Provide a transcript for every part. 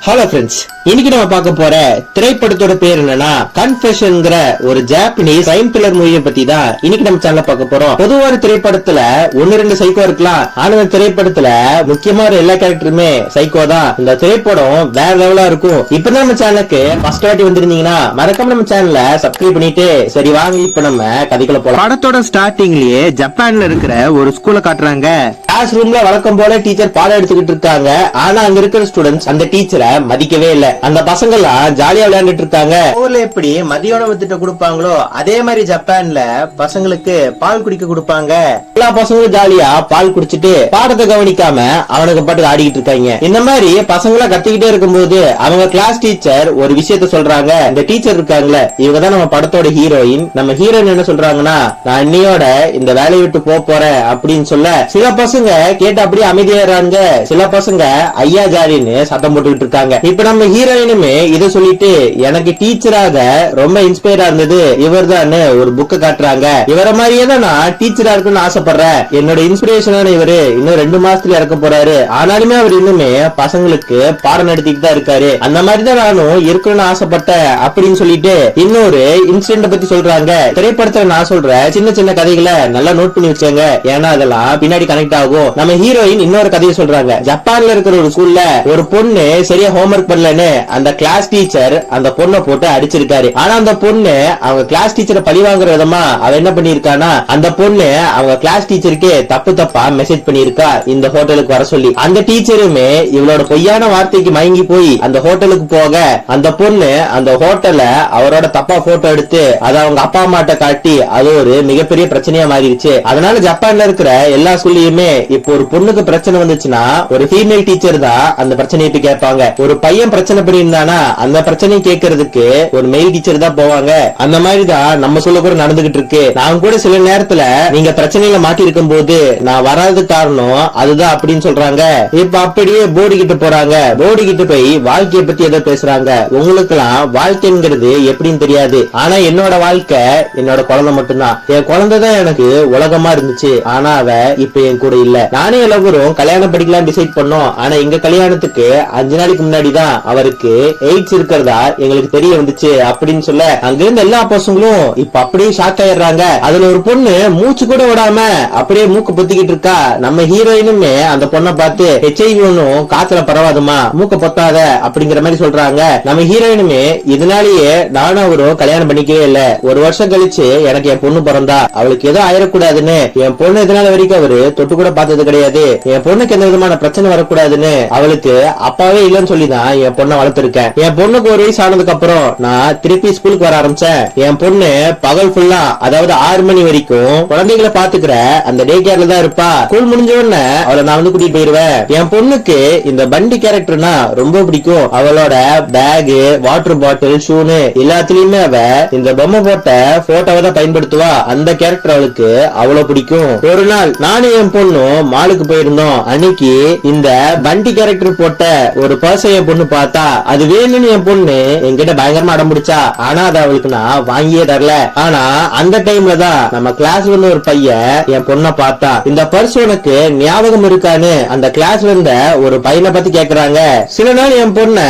Hello friends, இன்னைக்கு நம்ம பார்க்க போற திரைப்படத்தோட பேர் என்னன்னா கன்ஃபெஷன்ங்கிற ஒரு ஜாப்பனீஸ் கிரைம் த்ரில்லர் மூவியை பத்தி தான் இன்னைக்கு நம்ம சேனல்ல பார்க்க போறோம். பொதுவா ஒரு திரைப்படத்துல ஒன்னு ரெண்டு சைக்கோ இருக்கலாம், ஆனா இந்த திரைப்படத்துல முக்கியமா எல்லா கேரக்டருமே சைக்கோ தான். இந்த திரைப்படம் வேற லெவலா இருக்கும். இப்பதான் நம்ம சேனலுக்கு ஃபர்ஸ்ட் வாட்டி வந்திருந்தீங்கன்னா மறக்காம நம்ம சேனலை சப்ஸ்கிரைப் பண்ணிட்டு சரி வாங்க இப்ப நம்ம கதைக்குள்ள போலாம். படத்தோட ஸ்டார்டிங்லயே ஜப்பான்ல இருக்கிற ஒரு ஸ்கூலை காட்டுறாங்க. கிளாஸ் ரூம்ல வழக்கம் போல டீச்சர் பாடம் எடுத்துக்கிட்டு இருக்காங்க. ஆனா அங்க இருக்கிற ஸ்டூடெண்ட்ஸ் அந்த டீச்சரை மதிக்கவே இல்ல. அந்த பசங்க எல்லாம் ஜாலியா விளையாண்டுட்டு இருக்காங்க. ஊர்ல எப்படி மதிய உணவு திட்டம் கொடுப்பாங்களோ அதே மாதிரி ஜப்பான்ல பசங்களுக்கு பால் குடிக்க கொடுப்பாங்க. எல்லா பசங்களும் ஜாலியா பால் குடிச்சிட்டு பாடத்தை கவனிக்காம அவனுக்கு பாட்டு ஆடிக்கிட்டு இருக்காங்க. இந்த மாதிரி பசங்களா கத்திக்கிட்டே இருக்கும்போது அவங்க கிளாஸ் டீச்சர் ஒரு விஷயத்த சொல்றாங்க. இந்த டீச்சர் இருக்காங்களே இவங்க தான் நம்ம படத்தோட ஹீரோயின். நம்ம ஹீரோயின் என்ன சொல்றாங்கன்னா, நான் இன்னையோட இந்த வேலையை விட்டு போறேன் அப்படின்னு சொல்ல சில பசங்க கேட்டு அப்படியே அமைதியாறாங்க. சில பசங்க ஐயா ஜாலின்னு சத்தம் போட்டுக்கிட்டு இருக்காங்க. இப்ப நம்ம ஹீரோயினுமே இதை சொல்லிட்டு எனக்கு டீச்சராக ரொம்ப இன்ஸ்பயரா இருந்தது இவர் தான் ஒரு புக்க காட்டுறாங்க. இவர மாதிரியே தான் நான் டீச்சரா இருக்குன்னு ஆசைப்படுறேன். என்னோட இன்ஸ்பிரேஷனான இவரு இன்னும் 2 மாசத்துல இறக்க போறாரு. ஆனாலுமே அவர் இன்னுமே பசங்களுக்கு பாடம் நடத்திட்டு தான் இருக்காரு. அந்த மாதிரிதான் நானும் இருக்கணும்னு ஆசைப்பட்டேன் அப்படின்னு சொல்லிட்டு இன்னொரு இன்சிடென்ட் பத்தி சொல்றாங்க. திரைப்படத்துல நான் சொல்ற சின்ன சின்ன கதைகளை நல்லா நோட் பண்ணி வச்சாங்க, ஏன்னா அதெல்லாம் பின்னாடி கனெக்ட் ஆகும். நம்ம ஹீரோயின் இன்னொரு கதையை சொல்றாங்க. ஜப்பான்ல இருக்கிற ஒரு ஸ்கூல்ல ஒரு பொண்ணு சரியா ஹோம்வொர்க் பண்ணலன்னு அந்த கிளாஸ் டீச்சர் அந்த பொண்ணை போட்டு அடிச்சிருக்காரு. ஆனா அந்த பொண்ணு அவங்க கிளாஸ் டீச்சரை பழி வாங்குற விதமா அவ என்ன பண்ணிருக்கானா, அந்த பொண்ணு அவங்க கிளாஸ் டீச்சருக்கு தப்பா மெசேஜ் பண்ணிருக்கா இந்த ஹோட்டலுக்கு வர சொல்லி. அந்த டீச்சருமே இவளோட பொய்யான வார்த்தைக்கு மயங்கி போய் அந்த ஹோட்டலுக்கு போக அந்த பொண்ணு அந்த ஹோட்டல அவரோட தப்பா போட்டோ எடுத்து அதை அவங்க அப்பா அம்மாட்ட காட்டி அது ஒரு மிகப்பெரிய பிரச்சனையா மாறிடுச்சு. அதனால ஜப்பான்ல இருக்கிற எல்லா ஸ்கூல்லயுமே இப்போ ஒரு பொண்ணுக்கு பிரச்சனை வந்துச்சுன்னா ஒரு ஃபீமேல் டீச்சர் தான் அந்த பிரச்சனையை கேட்பாங்க. ஒரு பையன் பிரச்சனை பண்ணியிருந்தானா அந்த பிரச்சனையை கேட்கறதுக்கு ஒரு மெயில் டீச்சர் தான் போவாங்க. அந்த மாதிரி தான் நம்ம சொல்ல கூட நடந்துகிட்டு இருக்கு. நான் கூட சில நேரத்துல நீங்க பிரச்சனையில மாட்டி இருக்கும் போது நான் வராது காரணம் அதுதான் அப்படின்னு சொல்றாங்க. இப்ப அப்படியே போர்டு கிட்ட போறாங்க. போர்டு கிட்ட போய் வாழ்க்கையை பத்தி ஏதோ பேசுறாங்க. உங்களுக்கு எல்லாம் வாழ்க்கைங்கிறது எப்படின்னு தெரியாது, ஆனா என்னோட வாழ்க்கை என்னோட குழந்தை மட்டும்தான். என் குழந்தை தான் எனக்கு உலகமா இருந்துச்சு, ஆனா அவ இப்ப என் கூட இல்ல. நானே எல்லாரும் கல்யாணம் படிக்கலாம் டிசைட் பண்ணோம். ஆனா எங்க கல்யாணத்துக்கு 5 நாளைக்கு முன்னாடி தான் அவருக்கு எய்ட்ஸ் இருக்கிறதா எங்களுக்கு தெரிய வந்துச்சு அப்படின்னு சொல்ல அங்கிருந்து எல்லா பசங்களும் இப்ப அப்படியே ஷாக் ஆயிடுறாங்க. அதுல ஒரு பொண்ணு மூச்சு கூட விடாம அப்படியே மூக்கு பொத்திக்கிட்டு இருக்கா. நம்ம ஹீரோயினுமே அந்த பொண்ணை பார்த்து HIV ஒன்னும் காத்துல பரவாதுமா, மூக்க பொத்தாத அப்படிங்கிற மாதிரி சொல்றாங்க. நம்ம ஹீரோயினுமே இதனாலேயே நானும் அவரும் கல்யாணம் பண்ணிக்கவே இல்ல. ஒரு வருஷம் கழிச்சு எனக்கு என் பொண்ணு பிறந்தா, அவளுக்கு ஏதோ ஆயிடக்கூடாதுன்னு என் பொண்ணு இதனால வரைக்கும் அவரு தொட்டு கூட பார்த்தது கிடையாது. என் பொண்ணுக்கு எந்த விதமான பிரச்சனை வரக்கூடாதுன்னு அவளுக்கு அப்பாவே இல்லன்னு சொல்லிதான் என் பொண்ணை வளர்த்திருக்கேன். என் பொண்ணுக்கு ஒரு வயசு ஆனதுக்கு அப்புறம் நான் திருப்பி ஸ்கூலுக்கு வர ஆரம்பிச்சேன். என் பொண்ணு பகல் ஃபுல்லா அதாவது 6 மணி வரைக்கும் குழந்தைகளை பாத்துக்கிற அந்த டே கேர்ல தான் இருப்பா. ஸ்கூல் முடிஞ்ச உடனே அவளை நான் வந்து கூட்டிட்டு போயிருவேன். என் பொண்ணுக்கு இந்த பண்டி கேரக்டர்னா ரொம்ப பிடிக்கும். அவளோட பேக், வாட்டர் பாட்டில், ஷூனு எல்லாத்துலயுமே அவ இந்த பொம்மை போட்ட போட்டோவை தான் பயன்படுத்துவா. அந்த கேரக்டர் அவளுக்கு அவ்வளவு பிடிக்கும். ஒரு நாள் நானும் என் பொண்ணும் மாலுக்கு போயிருந்தோம். அன்னைக்கு இந்த பண்டி கேரக்டர் போட்ட ஒரு பர்ஸ் என் பொண்ணு பார்த்தா அது வேணும்னு என் பொண்ணு என்கிட்ட பயங்கரமா அடம் பிடிச்சா. ஆனா அது அவளுக்கு நான் வாங்கியே தரல. ஆனா அந்த டைம்ல தான் நம்ம கிளாஸ்ல இருந்த ஒரு பையன் என் பொண்ணை பார்த்தா. இந்த பர்ஸ் உனக்கு ஞாபகம் இருக்கான்னு அந்த கிளாஸ்ல இருந்த ஒரு பையனை பத்தி கேக்குறாங்க. சில நாள் என் பொண்ண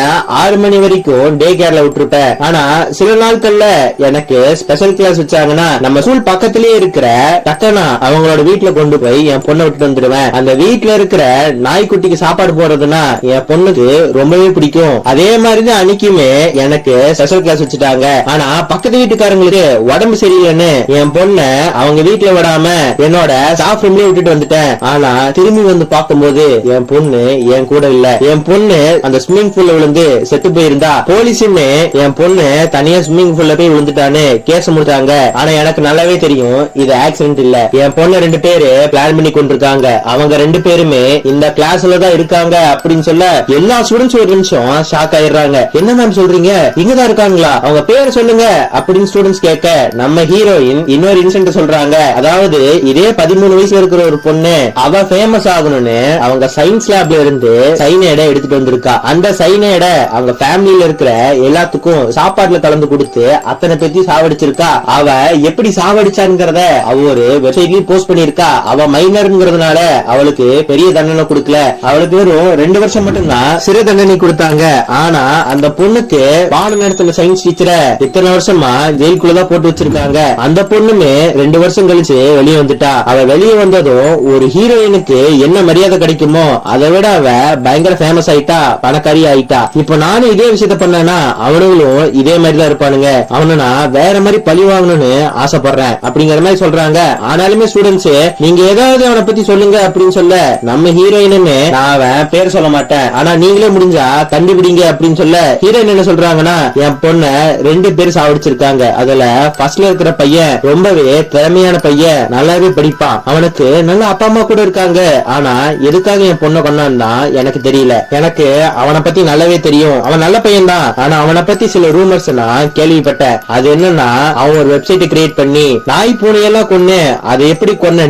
6 மணி வரைக்கும் டே கேர்ல விட்டுருப்பேன். ஆனா சில நாட்கள்ல எனக்கு ஸ்பெஷல் கிளாஸ் வச்சாங்கன்னா நம்ம ஸ்கூல் பக்கத்திலேயே இருக்கிற டக்கனா அவங்களோட வீட்டுல கொண்டு போய் என் பொண்ணை விட்டு வந்துடுவேன். அந்த வீட்டுல இருக்கிற நாய்க்குட்டிக்கு சாப்பாடு போடுறதுன்னா என் பொண்ணுக்கு ரொம்பவே பிடிக்கும். அதே மாதிரிதான் அன்னைக்குமே எனக்கு ஸ்பெஷல் கிளாஸ் வச்சுட்டாங்க. ஆனா பக்கத்து வீட்டுக்காரங்களுக்கு உடம்பு சரியில்லைன்னு என் பொண்ண அவங்க வீட்டுல விடாம என்னோட ஸ்டாஃப் ரூம்லயே விட்டுட்டு வந்துட்டேன். ஆனா திரும்பி வந்து பார்க்கும்போது என் பொண்ணு என் கூட இல்ல. என் பொண்ணு அந்த ஸ்விம்மிங் பூல்ல விழுந்து செத்து போயிருந்தா. போலீஸுமே என் பொண்ணு தனியா ஸ்விம்மிங் பூல்ல போய் விழுந்துட்டான்னு கேஸ் முடிச்சாங்க. ஆனா எனக்கு நல்லாவே தெரியும் இது ஆக்சிடென்ட் இல்ல. என் பொண்ணு 2 பேரு பிளான் பண்ணி கொண்டிருக்காங்க. அவங்க 2 பேருமே இந்த கிளாஸ்ல தான் இருக்காங்க அப்படின்னு சொல்ல எல்லா ஸ்டூடெண்ட்ஸ் ஒரு நிமிஷம் ஷாக் ஆயிடுறாங்க. என்ன மேம் சொல்றீங்க, இங்கதான் இருக்காங்களா, அவங்க பேர் சொல்லுங்க அப்படின்னு ஸ்டூடெண்ட்ஸ் கேட்க நம்ம ஹீரோயின் இன்னொரு இன்சிடென்ட் சொல்றாங்க. அதாவது இதே 13 வயசுல இருக்கிற ஒரு பொண்ணு அவ ஃபேமஸ் ஆகணும்னு அவங்க சயின்ஸ் லேப்ல இருந்து சைனைட எடுத்துட்டு வந்திருக்கா. அந்த சைனைட அவங்க ஃபேமிலியில இருக்கிற எல்லாத்துக்கும் சாப்பாட்டுல கலந்து கொடுத்து அத்தனை பேத்தி சாவடிச்சிருக்கா. அவ எப்படி சாவடிச்சாங்கிறத அவ ஒரு வெப்சைட்லயும் போஸ்ட் பண்ணிருக்கா. அவ மைனர்ங்கிறதுனால பண்ணதுனால அவளுக்கு பெரிய தண்டனை கொடுக்கல, அவளுக்கு வெறும் 2 வருஷம் மட்டும்தான் சிறை தண்டனை கொடுத்தாங்க. ஆனா அந்த பொண்ணுக்கு பாடம் நடத்தின சயின்ஸ் டீச்சரை இத்தனை வருஷமா ஜெயிலுக்குள்ளதான் போட்டு வச்சிருக்காங்க. அந்த பொண்ணுமே 2 வருஷம் கழிச்சு வெளியே வந்துட்டா. அவ வெளியே வந்ததும் ஒரு ஹீரோயினுக்கு என்ன மரியாதை கிடைக்குமோ அதை விட அவ பயங்கர ஃபேமஸ் ஆயிட்டா, பணக்காரி ஆயிட்டா. இப்ப நானும் இதே விஷயத்த பண்ணேன்னா அவனுங்களும் இதே மாதிரி தான் இருப்பானுங்க. அவனை நான் வேற மாதிரி பழி வாங்கணும்னு ஆசைப்படுறேன் அப்படிங்கிற மாதிரி சொல்றாங்க. ஆனாலுமே ஸ்டூடெண்ட்ஸ் நீங்க ஏதாவது அவனை பத்தி சொல்லுங்க அப்படின்னு சொல்ல நம்ம ஹீரோயினுமே நான் அவன் பேர் சொல்ல மாட்டேன், ஆனா நீங்களே முடிஞ்சா கண்டுபிடிங்க அப்படின்னு சொல்ல ஹீரோயின் என்ன சொல்றாங்கன்னா என் பொண்ண 2 பேர் சாவடிச்சிருக்காங்க. அதுல ஃபர்ஸ்ட்ல இருக்கிற பையன் ரொம்பவே திறமையான பையன், நல்லாவே படிப்பான், அவனுக்கு நல்ல அப்பா அம்மா கூட இருக்காங்க. ஆனா எதுக்காக என் பொண்ணை கொண்டான்னா எனக்கு தெரியல. எனக்கு அவனை பத்தி நல்லாவே தெரியும், அவன் நல்ல பையன் தான். ஆனா அவனை பத்தி சில ரூமர்ஸ் நான் கேள்விப்பட்டேன். அது என்னன்னா அவன் ஒரு வெப்சைட் கிரியேட் பண்ணி நாய் பூனையெல்லாம் கொன்னு அதை எப்படி கொன்னு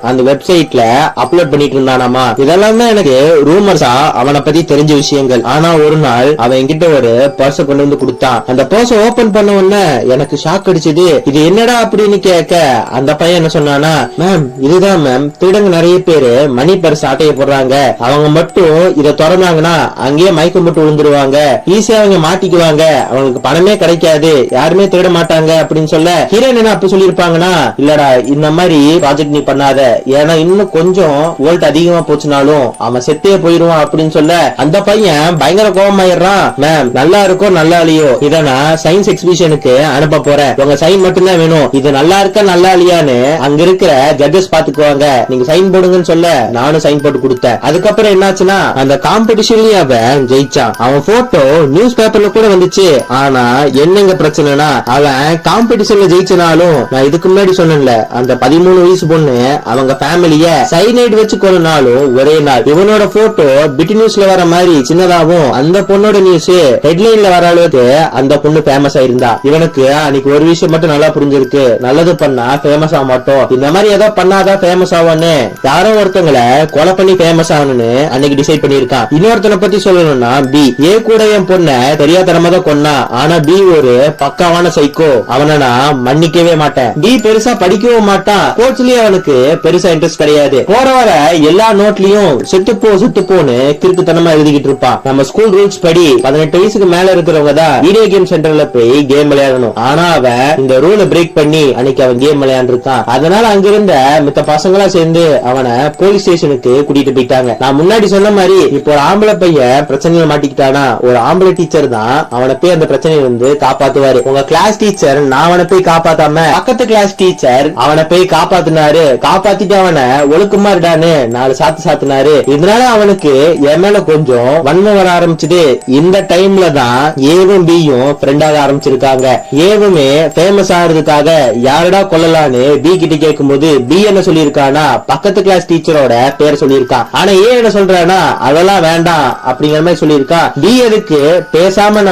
அந்த வெப்சைட்ல அப்லோட் பண்ணிட்டு இருந்தானாமா. இதெல்லாம் தான் எனக்கு ரூமர்ஸா அவனை பத்தி தெரிஞ்ச விஷயங்கள். ஆனா ஒரு நாள் அவன் என்கிட்ட ஒரு பர்ஸ் கொண்டு வந்து கொடுத்தான். அந்த பர்ஸ் ஓபன் பண்ண உடனே எனக்கு ஷாக் அடிச்சது. இது என்னடா அப்படின்னு கேட்க அந்த பையன் என்ன சொன்னானா, மேம் இதுதான் மேம், திருடங்க நிறைய பேரு மணி பர்ஸ் ஆட்டைய போடுறாங்க, அவங்க மட்டும் இதை திறந்தாங்கன்னா அங்கேயே மயக்கம் போட்டு விழுந்துருவாங்க, ஈஸியா அவங்க மாட்டிக்குவாங்க, அவங்களுக்கு பணமே கிடைக்காது, யாருமே திருட மாட்டாங்க அப்படின்னு சொல்ல ஹீரோயின் என்ன அப்ப சொல்லிருப்பாங்கன்னா இல்லடா இந்த மாதிரி ப்ராஜெக்ட் நீ பண்ணாத, ஏன்னா இன்னும் கொஞ்சம் வோல்ட் அதிகமா போச்சுனாலும் அவன் செத்தே போயிருவான் அப்படின்னு சொல்ல அந்த பையன் பயங்கர கோபமாயிடுறான். மேம் நல்லா இருக்கோ நல்லா இல்லையோ இத நான் சயின்ஸ் எக்ஸிபிஷனுக்கு அனுப்ப போறேன், உங்க சைன் மட்டும் தான் வேணும், இது நல்லா இருக்கா நல்லா இல்லையான்னு அங்க இருக்கிற ஜட்ஜஸ் பாத்துக்குவாங்க, நீங்க சைன் போடுங்கன்னு சொல்ல நானும் சைன் போட்டு கொடுத்தேன். அதுக்கப்புறம் என்னாச்சுன்னா அந்த காம்படிஷன்லயே அவன் ஜெயிச்சான். அவன் போட்டோ நியூஸ் பேப்பர்ல கூட வந்துச்சு. ஆனா என்னங்க பிரச்சனைனா அவன் காம்படிஷன்ல ஜெயிச்சனாலும் நான் இதுக்கு முன்னாடி சொன்னேன்ல அந்த 13 வயசு பொண்ணு அவங்க ஃபேமிலிய சைனைட் வச்சு கொன்னாலும் ஒரே நாள் இவனோட போட்டோ பிட் நியூஸ்ல வர மாதிரி சின்னதாவும் அந்த பொண்ணோட நியூஸ் ஹெட்லைன்ல வர அளவுக்கு அந்த பொண்ணு ஃபேமஸ் ஆயிருந்தா. இவனுக்கு அன்னைக்கு ஒரு விஷயம் மட்டும் நல்லா புரிஞ்சிருக்கு, நல்லது பண்ணா ஃபேமஸ் ஆக மாட்டோம், இந்த மாதிரி ஏதோ பண்ணாதான் ஃபேமஸ் ஆவான்னு யாரோ ஒருத்தங்களை கொலை பண்ணி ஃபேமஸ் ஆகணும்னு அன்னைக்கு டிசைட் பண்ணிருக்கான். இன்னொருத்தனை பத்தி சொல்லணும்னா பி. ஏ கூட என் பொண்ண தெரியாதனமா தான் கொன்னா, ஆனா பி ஒரு பக்காவான சைக்கோ, அவனை நான் மன்னிக்கவே மாட்டேன். பி பெருசா படிக்கவும் மாட்டான், ஸ்போர்ட்ஸ்லயே அவனுக்கு பெருசா இன்ட்ரெஸ்ட் கிடையாது, போற வர எல்லா நோட்லயும் சுட்டுப்போன்னு கிறுக்குத்தனமா எழுதிக்கிட்டு இருப்பான். நம்ம ஸ்கூல் ரூல்ஸ் படி 18 வயசுக்கு மேல இருக்கிறவங்க தான் வீடியோ கேம் சென்டர்ல போய் கேம் விளையாடணும். ஆனா அவன் இந்த ரூலை பிரேக் பண்ணி அன்னைக்கு அவன் கேம் விளையாண்டு இருக்கான். அதனால அங்கிருந்த மித்த பசங்களா சேர்ந்து அவனை போலீஸ் ஸ்டேஷனுக்கு கூட்டிட்டு போயிட்டாங்க. நான் முன்னாடி சொன்ன மாதிரி இப்போ ஒரு ஆம்பளை பையன் பிரச்சனையில மாட்டிக்கிட்டானா ஒரு ஆம்பளை டீச்சர் தான் அவனை போய் அந்த பிரச்சனையை வந்து காப்பாத்துவாரு. உங்க கிளாஸ் டீச்சர் நான் அவனை போய் காப்பாத்தாம பக்கத்து கிளாஸ் டீச்சர் அவனை போய் காப்பாத்தினாரு, காப்பாத்திட்டு அவனை ஒழுக்கமா இருடான்னு 4 சாத்து சாத்தினாரு. இதனால அவனுக்கு என் மேல கொஞ்சம் வன்மம் வர ஆரம்பிச்சது. இந்த டைம்ல தான் ஏவும் பியும் ஃப்ரெண்டாக ஆரம்பிச்சிருக்காங்க. ஏவுமே ஃபேமஸ் ஆகிறதுக்காக யாரடா கொல்லலான்னு பி கிட்ட கேட்கும் போது பி என்ன சொல்லிருக்கானா பக்கத்து கிளாஸ் டீச்சரோட பேர் சொல்லியிருக்கான். ஆனா ஏ என்ன சொல்றானா அதெல்லாம் வேண்டாம் அப்படிங்கிற மாதிரி சொல்லியிருக்கான். பி எதுக்கு பேசாம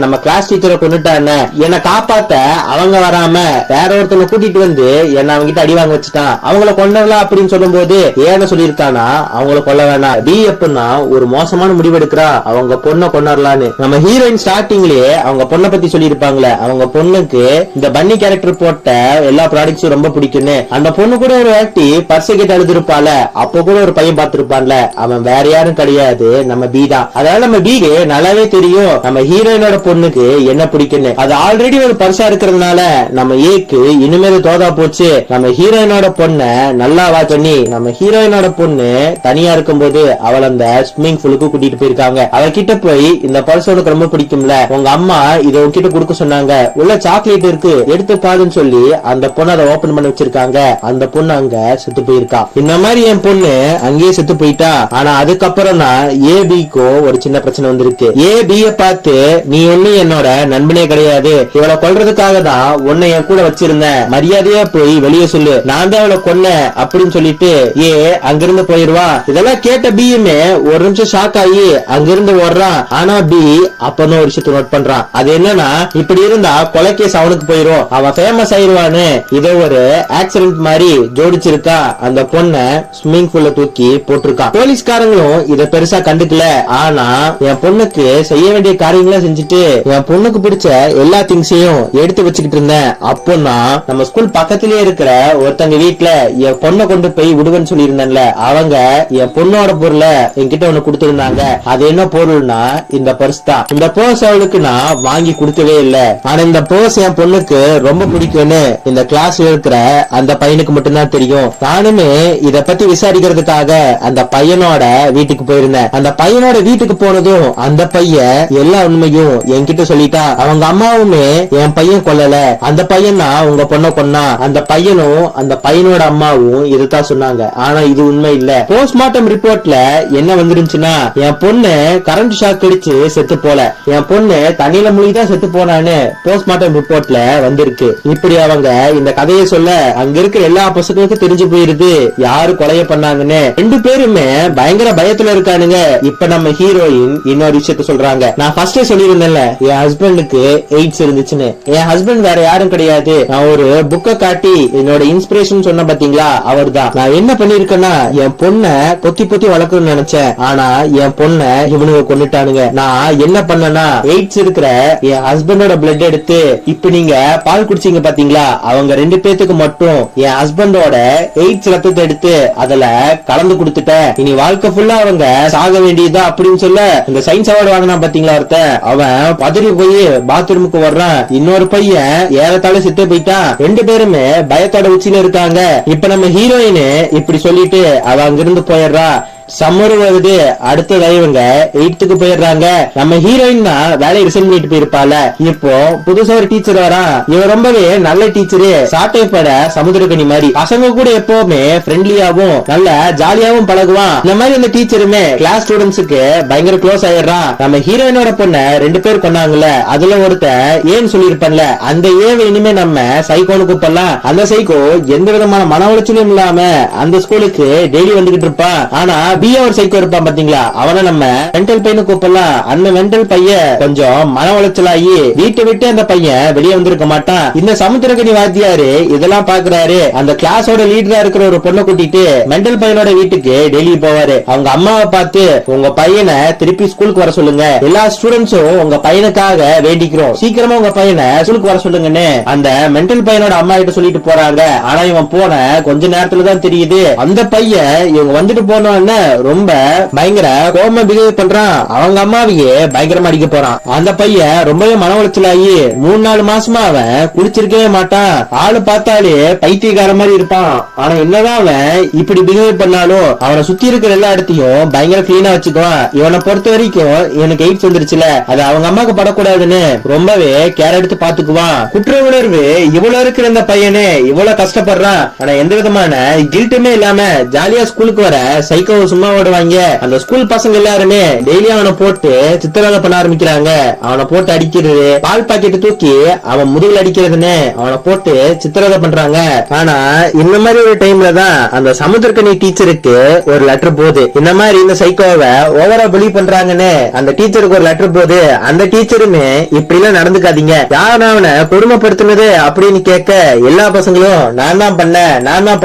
நம்ம கிளாஸ் டீச்சரை கொண்டுட்டான்னு என்ன காப்பாத்த அவங்க வராம வேற ஒருத்தனை கூட்டிட்டு வந்து என்ன அவங்க கிட்ட அடி வாங்க வச்சுட்டான், அவங்கள கொண்டலாம் அப்படின்னு சொல்லும் போது ஏன்னு சொல்லியிருக்கானா அவங்கள கொல்ல வேணாம். பி எப்படின்னா ஒரு மோசமான முடிவு எடுக்கிறா, அவங்க பொண்ணை கொண்டாடலான்னு. நம்ம ஹீரோயின் ஸ்டார்டிங்லயே அவங்க பொண்ணை பத்தி சொல்லியிருப்பாங்களே, அவங்க பொண்ணுக்கு இந்த பன்னி கேரக்டர் போட்ட எல்லா ப்ராடக்ட்ஸும் ரொம்ப பிடிக்கும்னு. அந்த பொண்ணு கூட ஒரு வாட்டி பர்சை கிட்ட அழுதுருப்பால, அப்போ கூட ஒரு பையன் பார்த்திருப்பான்ல, அவன் வேற யாரும் கிடையாது நம்ம பி தான். அதனால நம்ம பிக்கு நல்லாவே தெரியும் நம்ம ஹீரோயினோட பொண்ணுக்கு என்ன பிடிக்குன்னு. அது ஆல்ரெடி ஒரு பர்சா இருக்கிறதுனால நம்ம ஏக்கு இனிமேல் தோதா போச்சு. நம்ம ஹீரோயினோட பொண்ணை நல்லா வாட்ச் பண்ணி நம்ம ஹீரோயினோட பொண்ணு தனியா இருக்கும்போது அவள் அந்த ஸ்விம்மிங் பூலுக்கு கூட்டிட்டு போயிருக்காங்க. அவகிட்ட போய் இந்த பர்ஸ் உனக்கு ரொம்ப பிடிக்கும்ல, உங்க அம்மா இதை உங்ககிட்ட கொடுக்க சொன்னாங்க, உள்ள சாக்லேட் இருக்கு எடுத்து பாருன்னு சொல்லி அந்த பொண்ணு அதை ஓபன் பண்ணி வச்சிருக்காங்க. அந்த பொண்ணு அங்க செத்து போயிருக்கா. இந்த மாதிரி என் பொண்ணு அங்கேயே செத்து போயிட்டா. ஆனா அதுக்கப்புறம் தான் ஏ பிக்கோ ஒரு சின்ன பிரச்சனை வந்திருக்கு. ஏ பிய பார்த்து நீ ஒண்ணு என்னோட நண்பனே கிடையாது, இவளை கொல்றதுக்காக தான் உன்னை என் கூட வச்சிருந்தேன், மரியாதையா போய் வெளியே சொல்லு, நான் தான் அவளை கொன்னேன் அப்படின்னு சொல்லிட்டு ஏ அங்கிருந்து போயிருவா. இதெல்லாம் கேட்ட பியுமே ஒரு நிமிஷம் ஷாக் ஆகி அங்கிருந்து ஓடுறான். ஆனா பி அப்பதான் ஒரு விஷயத்தை நோட் பண்றான். அது என்னன்னா இப்படி இருந்தா கொலை கேஸ் அவனுக்கு போயிரும், அவன் ஃபேமஸ் ஆயிருவான்னு இதை ஒரு ஆக்சிடென்ட் மாதிரி ஜோடிச்சிருக்கா. அந்த பொண்ணை ஸ்விம்மிங் பூல்ல தூக்கி போட்டிருக்கான். போலீஸ்காரங்களும் இதை பெருசா கண்டுக்கல. ஆனா என் பொண்ணுக்கு செய்ய வேண்டிய காரியங்களை செஞ்சுட்டு என் பொண்ணுக்கு பிடிச்ச எல்லா திங்ஸையும் எடுத்து வச்சுக்கிட்டு இருந்தேன். அப்போதான் நம்ம ஸ்கூல் பக்கத்திலேயே இருக்கிற ஒருத்தங்க வீட்டுல என் பொண்ணை கொண்டு போய் விடுவேன்னு சொல்லியிருந்தேன்ல, அவங்க என் பொண்ணோட பொருளை என்கிட்ட ஒண்ணு கொடுத்திருந்தாங்க. அது என்ன பொருள்னா இந்த பர்ஸ் தான். இந்த பர்ஸ் அவளுக்கு நான் வாங்கி கொடுக்கவே இல்லை. ஆனா இந்த பர்ஸ் என் பொண்ணுக்கு ரொம்ப பிடிக்கும்னு இந்த கிளாஸ்ல இருக்கிற அந்த பையனுக்கு மட்டும்தான் தெரியும். நானுமே இத பத்தி விசாரிக்கிறதுக்காக அந்த பையனோட வீட்டுக்கு போயிருந்தேன். அந்த பையனோட வீட்டுக்கு போனதும் அந்த பையன் எல்லா உண்மையும் என்கிட்ட சொல்லிட்டான். அவங்க அம்மாவுமே என் பையன் கொல்லல, அந்த பையன் தான் உங்க பொண்ணை கொன்னா. அந்த பையனும் அந்த பையனோட அம்மாவும் இதுதான் சொன்னாங்க. ஆனா இது உண்மை இல்ல. போஸ்ட்மார்ட்டம் ரிப்போர்ட்ல என்ன வந்துருந்துச்சுன்னா, என் பொண்ணு கரண்ட் ஷாக் அடிச்சு செத்து போல, என் பொண்ணு தண்ணியில மூழ்கிதான் செத்து போனான்னு போஸ்ட்மார்ட்டம் ரிப்போர்ட்ல வந்திருக்கு. இப்படி அவங்க இந்த கதையை சொல்ல அங்க இருக்கிற எல்லா பசங்களுக்கும் தெரிஞ்சு போயிருது யாரு கொலைய பண்ணாங்கன்னு. ரெண்டு பேருமே பயங்கர பயத்துல இருக்கானுங்க. இப்ப நம்ம ஹீரோயின் இன்னொரு விஷயத்த சொல்றாங்க. நான் ஃபர்ஸ்டே சொல்லியிருந்தேன்ல, என் ஹஸ்பண்டுக்கு எய்ட்ஸ் இருந்துச்சுன்னு. என் ஹஸ்பண்ட் வேற யாரும் கிடையாது. நான் ஒரு புக்க காட்டி என்னோட இன்ஸ்பிரேஷன் சொன்ன பாத்தீங்களா, அவர் தான். நான் என்ன பண்ணிருக்கேன்னா, என் பொண்ண பொத்தி பொத்தி வளர்க்கணும்னு நினைச்சேன். ஆனா என் பொண்ண இவனுங்க கொண்டுட்டானுங்க. நான் என்ன பண்ணனா, எய்ட்ஸ் இருக்கிற என் ஹஸ்பண்டோட பிளட் எடுத்து இப்ப நீங்க பால் குடிச்சீங்க பாத்தீங்களா, அவங்க ரெண்டு பேத்துக்கு மட்டும் என் ஹஸ்பண்டோட எய்ட்ஸ் ரத்தத்தை எடுத்து அதுல கலந்து கொடுத்துட்டேன். இனி வாழ்க்கை ஃபுல்லா அவங்க சாக வேண்டியதா அப்படின்னு சொல்ல இந்த சயின்ஸ் அவார்டு வாங்கினா பாத்தீங்களா ஒருத்தன், அவன் பதறி போய் பாத்ரூமுக்கு வர்றான். இன்னொரு பையன் ஏறத்தாழ செத்து போயிட்டான். ரெண்டு பேருமே பயத்தோட உச்சியில இருக்காங்க. இப்ப நம்ம ஹீரோயின் இப்படி சொல்லிட்டு அவ அங்கிருந்து போயிடுறா. சம்மர் வருது, அடுத்த இவங்க 8th போயிடுறாங்க. நம்ம ஹீரோயின் தான் வேலையை ரிசைன் பண்ணிட்டு போயிருப்பால. இப்போ புதுசா ஒரு டீச்சர் வரான். இவன் ரொம்பவே நல்ல டீச்சரு, சாட்டை பட சமுத்திரக்கனி மாதிரி. பசங்க கூட எப்பவுமே ஃப்ரெண்ட்லியாவும் நல்ல ஜாலியாவும் பழகுவான். இந்த மாதிரி இந்த டீச்சருமே கிளாஸ் ஸ்டூடெண்ட்ஸுக்கு பயங்கர க்ளோஸ் ஆயிடுறான். நம்ம ஹீரோயினோட பொண்ண ரெண்டு பேர் கொண்டாங்கல்ல, அதுல ஒருத்த ஏன்னு சொல்லியிருப்பான்ல, அந்த ஏவை இனிமே நம்ம சைக்கோனு கூப்பிடலாம். அந்த சைக்கோ எந்த விதமான மன உளைச்சலும் இல்லாம அந்த ஸ்கூலுக்கு டெய்லி வந்துகிட்டு இருப்பான். ஆனா பிஏ ஒரு சைக்கோ இருப்பான் பாத்தீங்களா, அவனை நம்ம மென்டல் பையனு கூப்பிடலாம். அந்த மென்டல் பையன் கொஞ்சம் மன உளைச்சலாகி வீட்டை விட்டு அந்த பையன் வெளியே வந்திருக்க மாட்டான். இந்த சமுத்திரக்கனி வாத்தியாரு இதெல்லாம் பாக்குறாரு. அந்த கிளாஸோட லீடரா இருக்கிற ஒரு பொண்ணை கூட்டிட்டு மென்டல் பையனோட வீட்டுக்கு டெய்லி போவாரு. அவங்க அம்மாவை பார்த்து, உங்க பையனை திருப்பி ஸ்கூலுக்கு வர சொல்லுங்க, எல்லா ஸ்டூடெண்ட்ஸும் உங்க பையனுக்காக வேண்டிக்கிறோம், சீக்கிரமா உங்க பையனை ஸ்கூலுக்கு வர சொல்லுங்கன்னு அந்த மென்டல் பையனோட அம்மா கிட்ட சொல்லிட்டு போறாங்க. ஆனா இவன் போன கொஞ்ச நேரத்துல தான் தெரியுது, அந்த பையன் இவங்க வந்துட்டு போனோன்னு ரொம்ப பயங்கர கோபமா பிஹேவ் பண்றான். அவங்க அம்மாவையே பயங்கரமா அடிக்க போறான். அந்த பையன் ரொம்பவே மன உளைச்சலாகி 3-4 மாசமா அவன் குளிச்சிருக்கவே மாட்டான். ஆளு பார்த்தாலே பைத்தியக்கார மாதிரி இருப்பான். ஆனா என்னதான் அவன் இப்படி பிஹேவ் பண்ணாலும் அவனை சுத்தி இருக்கிற எல்லா இடத்தையும் பயங்கர கிளீனா வச்சுக்குவான். இவனை பொறுத்த வரைக்கும் எனக்கு எய்ட்ஸ் வந்துருச்சுல, அது அவங்க அம்மாக்கு படக்கூடாதுன்னு ரொம்பவே கேர் எடுத்து பாத்துக்குவான். குற்ற உணர்வு இவ்வளவு இருக்கிற இந்த பையனே இவ்வளவு கஷ்டப்படுறான். ஆனா எந்த விதமான கில்ட்டுமே இல்லாம ஜாலியா ஸ்கூலுக்கு வர சைக்கோ சும்மா ஓடுவாங்க. அந்த ஸ்கூல் பசங்க எல்லாருமே டெய்லி அவனை போட்டு சித்திரவதை பண்ண ஆரம்பிக்கிறாங்க. அவனை போட்டு அடிக்கிறது, பால் பாக்கெட் தூக்கி அவன் முதுகில் அடிக்கிறதுன்னு அவனை போட்டு சித்திரவதை பண்றாங்க. ஆனா இந்த மாதிரி ஒரு டைம்ல தான் அந்த சமுத்திரக்கனி டீச்சருக்கு ஒரு லெட்டர் போகுது. இந்த மாதிரி இந்த சைக்கோவை ஓவரா புலி பண்றாங்கன்னு அந்த டீச்சருக்கு ஒரு லெட்டர் போகுது. அந்த டீச்சருமே இப்படி எல்லாம் நடந்துக்காதீங்க, யாரும் அவனை கொடுமைப்படுத்தினது அப்படின்னு கேட்க எல்லா பசங்களும் நான் தான்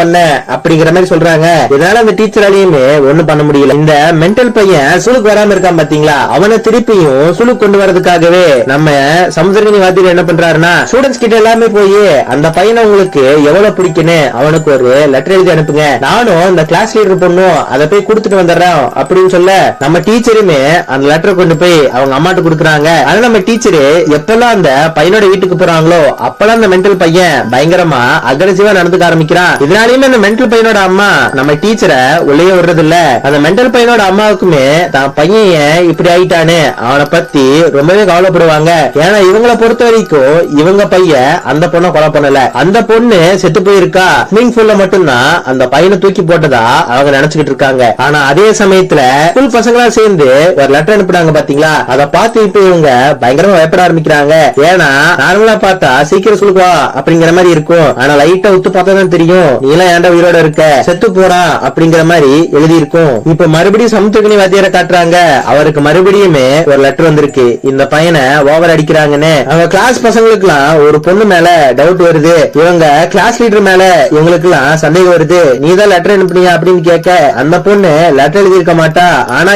பண்ணேன் அப்படிங்கிற மாதிரி சொல்றாங்க. இதனால அந்த டீச்சராலையுமே ஒண்ணும் பண்ண முடியல. இந்த மென்டல் பையன் சுலுக்கு வராம இருக்கான் பாத்தீங்களா, அவனை திருப்பியும் சுலுக்கு கொண்டு வரதுக்காகவே நம்ம சமுத்திரக்கனி வாத்தியார் என்ன பண்றாருன்னா, ஸ்டூடெண்ட்ஸ் கிட்ட எல்லாமே போய் அந்த பையனை உங்களுக்கு எவ்வளவு பிடிக்குன்னு அவனுக்கு ஒரு லெட்டர் எழுதி அனுப்புங்க, நானும் இந்த கிளாஸ் லீடர் பொண்ணும் அதை போய் கொடுத்துட்டு வந்துடுறோம் அப்படின்னு சொல்ல, நம்ம டீச்சருமே அந்த லெட்டரை கொண்டு போய் அவங்க அம்மாட்ட கொடுக்குறாங்க. ஆனா நம்ம டீச்சரு எப்பெல்லாம் அந்த பையனோட வீட்டுக்கு போறாங்களோ அப்பெல்லாம் அந்த மென்டல் பையன் பயங்கரமா அக்ரெசிவா நடந்துக்க ஆரம்பிக்கிறான். இதனாலயுமே அந்த மென்டல் பையனோட அம்மா நம்ம டீச்சரை உள்ளே விடுறது இல்ல. அந்த மென்டல் பையனோட அம்மாவுக்குமே தான் பையன் இப்படி ஆயிட்டானு அவனை பத்தி ரொம்பவே கவலைப்படுவாங்க. ஏன்னா இவங்களை பொறுத்த வரைக்கும் இவங்க பையன் அந்த பொண்ணை கொலை பண்ணல, அந்த பொண்ணு செத்து போயிருக்கா, ஸ்விமிங் பூல்ல மட்டும்தான் அந்த பையனை தூக்கி போட்டதா அவங்க நினைச்சுக்கிட்டு இருக்காங்க. ஆனா அதே சமயத்துல ஸ்கூல் பசங்களா சேர்ந்து ஒரு லெட்டர் அனுப்புறாங்க பாத்தீங்களா, அதை பார்த்து இப்ப இவங்க பயங்கரமா பயப்பட ஆரம்பிக்கிறாங்க. ஏன்னா நார்மலா பார்த்தா சீக்கிரம் ஸ்கூலுக்கு வா அப்படிங்கிற மாதிரி இருக்கும். ஆனா லைட்டா உத்து பார்த்தா தான் தெரியும் நீ எல்லாம் ஏன்டா உயிரோட இருக்க, செத்து போறான் அப்படிங்கிற மாதிரி எழுதி இருக்கும். இருக்கும். இப்ப மறுபடியும் சமுத்திரக்கனி வாத்தியார காட்டுறாங்க. அவருக்கு மறுபடியுமே ஒரு லெட்டர் வந்திருக்கு. இந்த பையனை ஓவர் அடிக்கிறாங்கன்னு அவங்க கிளாஸ் பசங்களுக்கு எல்லாம் ஒரு பொண்ணு மேல டவுட் வருது. இவங்க கிளாஸ் லீடர் மேல இவங்களுக்கு எல்லாம் சந்தேகம் வருது. நீதான் லெட்டர் அனுப்புனியா அப்படின்னு கேட்க அந்த பொண்ணு லெட்டர் எழுதியிருக்க மாட்டா. ஆனா